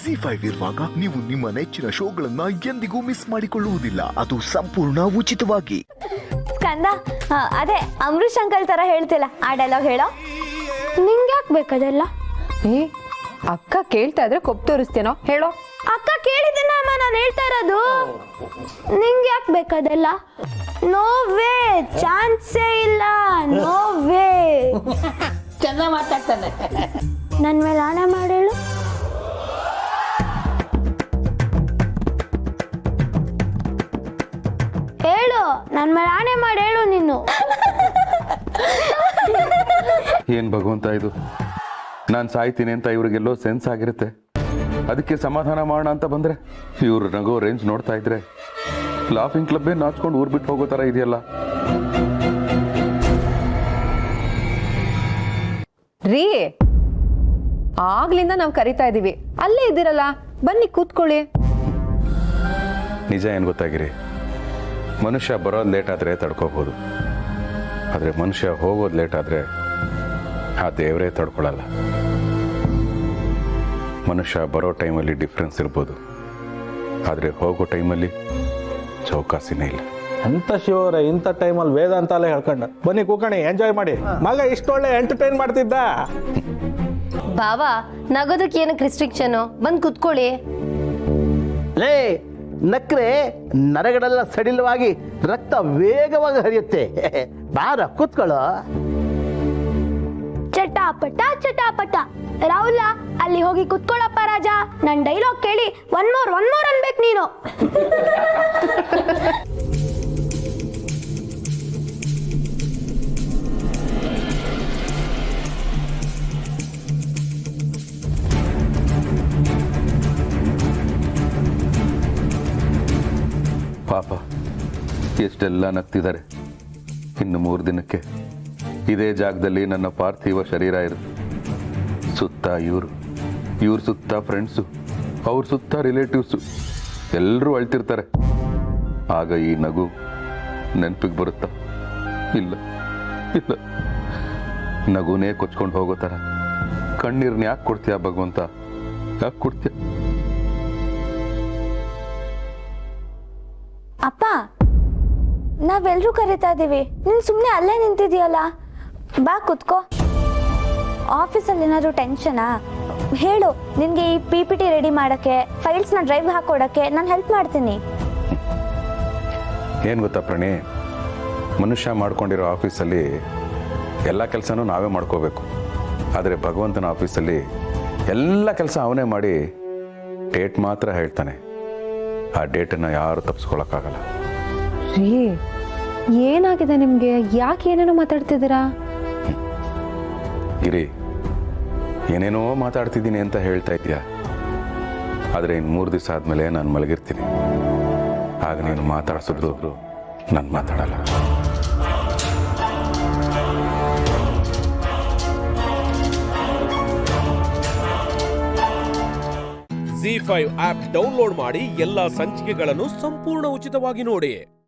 ZEE5 ಇರುವಾಗ ನೀವು ನಿಮ್ಮ ನೆಚ್ಚಿನ ಶೋಗಳನ್ನ ಎಂದಿಗೂ ಮಿಸ್ ಮಾಡಿಕೊಳ್ಳುವುದಿಲ್ಲ. ಅದು ಸಂಪೂರ್ಣ ಉಚಿತವಾಗಿ. ಕಂದ, ಅದೇ ಅಮೃತ್ ಅಂಕಲ್ ತರ ಹೇಳ್ತಿಲ್ಲ, ಆ ಡೈಲಾಗ್ ಹೇಳೋ. ನಿಂಗೆ ಯಾಕೆ ಬೇಕದೆಲ್ಲ? ಅಕ್ಕ ಕೇಳ್ತಾ ಇದ್ರೆ ಕೊಪ್ಪು ತೋರಿಸ್ತೇನೋ, ಹೇಳೋ. ಅಕ್ಕ ಕೇಳಿದ್ದನ್ನ ಅಮ್ಮ ನಾನು ಹೇಳ್ತಾ ಇರೋದು. ನಿಂಗೆ ಯಾಕೆ ಬೇಕದೆಲ್ಲ? ನೋ ವೇ, ಚಾನ್ಸೇ ಇಲ್ಲ, ನೋ ವೇ. ಚೆನ್ನಾಗಿ ಮಾತಾಡ್ತಾನೆ. ನನ್ನ ಮೇಲೆ ಆಣೆ ಮಾಡೇಳು. ಹೇಳು, ನನ್ನ ಮೇಲೆ ಆಣೆ ಮಾಡಿ ಹೇಳು ನೀನು. ಏನ್ ಭಗವಂತ ಇದು, ನಾನು ಸಾಯ್ತೀನಿ ಅಂತ ಇವ್ರಿಗೆಲ್ಲೋ ಸೆನ್ಸ್ ಆಗಿರುತ್ತೆ, ಅದಕ್ಕೆ ಸಮಾಧಾನ ಮಾಡೋಣ ಅಂತ ಬಂದ್ರೆ ಇವ್ರು ನಗೋ ರೇಂಜ್ ನೋಡ್ತಾ ಇದ್ರೆ ಲಾಫಿಂಗ್ ಕ್ಲಬ್ಬೇ ನಾಚ್ಕೊಂಡು ಊರ್ ಬಿಟ್ಟು ಹೋಗೋ ತರ ಇದೆಯಲ್ಲ. ರೀ, ಆಗ್ಲಿಂದ ನಾವು ಕರಿತಾ ಇದೀವಿ, ಅಲ್ಲೇ ಇದ್ದೀರಲ್ಲ, ಬನ್ನಿ ಕೂತ್ಕೊಳ್ಳಿ. ನಿಜ ಏನ್ ಗೊತ್ತಾಗಿರಿ, ಮನುಷ್ಯ ಬರೋದು ಲೇಟ್ ಆದ್ರೆ ತಡ್ಕೋಬಹುದು, ಆದ್ರೆ ಮನುಷ್ಯ ಹೋಗೋದು ಲೇಟ್ ಆದ್ರೆ ಆ ದೇವರೇ ತಡ್ಕೊಳ್ಳಲ್ಲ. ಮನುಷ್ಯ ಬರೋ ಟೈಮಲ್ಲಿ ಡಿಫ್ರೆನ್ಸ್ ಇರ್ಬೋದು, ಆದರೆ ಹೋಗೋ ಟೈಮಲ್ಲಿ ಚೌಕಾಸಿನೇ ಇಲ್ಲ. ಎಂತ ಶಿವರ ಇಂಥ ಟೈಮಲ್ಲಿ ವೇದಾಂತ ಅಲ್ಲೇ ಹೇಳ್ಕೊಂಡ. ಬನ್ನಿ ಕೂಕಣಿ, ಎಂಜಾಯ್ ಮಾಡಿ. ಮಗ ಇಷ್ಟೊಳ್ಳೆ ಎಂಟರ್ಟೈನ್ ಮಾಡ್ತಿದ್ದ. ಬಾವಾ, ನಗೋದಕ್ಕೆ ಏನಕ್ಕೆ ರಿಸ್ಟ್ರಿಕ್ಷನ್? ಬಂದು ಕುತ್ಕೊಳ್ಳಿ. ಲೇ, ನಕ್ರೆ ನರಗಳೆಲ್ಲ ಸಡಿಲವಾಗಿ ರಕ್ತ ವೇಗವಾಗಿ ಹರಿಯುತ್ತೆ. ಬಾರ ಕೂತ್ಕೊಳ್ಳೋ. ಚಟಾಪಟ ಚಟಾಪಟ. ರಾಹುಲ, ಅಲ್ಲಿ ಹೋಗಿ ಕುತ್ಕೊಳ್ಳಪ್ಪ ರಾಜ. ನನ್ನ ಡೈಲಾಗ್ ಕೇಳಿ ಒನ್ ಮೋರ್ ಅನ್ಬೇಕು ನೀನು. ಪಾಪ ಎಷ್ಟೆಲ್ಲ ನಗ್ತಿದ್ದಾರೆ. ಇನ್ನು 3 ದಿನಕ್ಕೆ ಇದೇ ಜಾಗದಲ್ಲಿ ನನ್ನ ಪಾರ್ಥಿವ ಶರೀರ ಇರುತ್ತೆ. ಸುತ್ತ ಇವ್ರ ಸುತ್ತ ಫ್ರೆಂಡ್ಸು, ಅವ್ರ ಸುತ್ತ ರಿಲೇಟಿವ್ಸು, ಎಲ್ಲರೂ ಅಳ್ತಿರ್ತಾರೆ. ಆಗ ಈ ನಗು ನೆನಪಿಗೆ ಬರುತ್ತಾ? ಇಲ್ಲ ಇಲ್ಲ, ನಗುನೇ ಕೊಚ್ಕೊಂಡು ಹೋಗೋ ಥರ ಕಣ್ಣೀರ್ನ ಯಾಕೆ ಕೊಡ್ತೀಯ ಭಗವಂತ, ಯಾಕೆ ಕೊಡ್ತೀಯ? ಅಪ್ಪ, ನಾವೆಲ್ಲರೂ ಕರಿತಾ ಇದೀವಿ, ನೀನು ಸುಮ್ಮನೆ ಅಲ್ಲೇ ನಿಂತಿದೀಯಲ್ಲ. ಬಾ ಕುತ್ಕೋ. ಆಫೀಸಲ್ಲಿ ಏನಾದರೂ ಟೆನ್ಷನಾ? ಹೇಳು, ನಿನಗೆ ಈ PPT ರೆಡಿ ಮಾಡೋಕ್ಕೆ, ಫೈಲ್ಸ್ನ ಡ್ರೈವ್ ಹಾಕೊಡೋಕ್ಕೆ ನಾನು ಹೆಲ್ಪ್ ಮಾಡ್ತೀನಿ. ಏನು ಗೊತ್ತಾ ಪ್ರಣಿ, ಮನುಷ್ಯ ಮಾಡ್ಕೊಂಡಿರೋ ಆಫೀಸಲ್ಲಿ ಎಲ್ಲ ಕೆಲಸನೂ ನಾವೇ ಮಾಡ್ಕೋಬೇಕು. ಆದರೆ ಭಗವಂತನ ಆಫೀಸಲ್ಲಿ ಎಲ್ಲ ಕೆಲಸ ಅವನೇ ಮಾಡಿ ಡೇಟ್ ಮಾತ್ರ ಹೇಳ್ತಾನೆ. ಆ ಡೇಟನ್ನು ಯಾರು ತಪ್ಪಿಸ್ಕೊಳಕ್ಕಾಗಲ್ಲ. ರೀ, ಏನಾಗಿದೆ ನಿಮ್ಗೆ? ಯಾಕೆ ಏನೇನೋ ಮಾತಾಡ್ತಿದ್ದೀರಾ? ಗಿರಿ, ಏನೇನೋ ಮಾತಾಡ್ತಿದ್ದೀನಿ ಅಂತ ಹೇಳ್ತಾ ಇದೆಯಾ, ಆದರೆ ಇನ್ನು 3 ದಿವಸ ಆದಮೇಲೆ ನಾನು ಮಲಗಿರ್ತೀನಿ. ಆಗ ನೀನು ಮಾತಾಡ್ಸಿದ್ರು ನಾನು ಮಾತಾಡಲ್ಲ. ZEE5 ಆಪ್ ಡೌನ್ಲೋಡ್ ಮಾಡಿ ಎಲ್ಲಾ ಸಂಚಿಕೆಗಳನ್ನು ಸಂಪೂರ್ಣ ಉಚಿತವಾಗಿ ನೋಡಿ.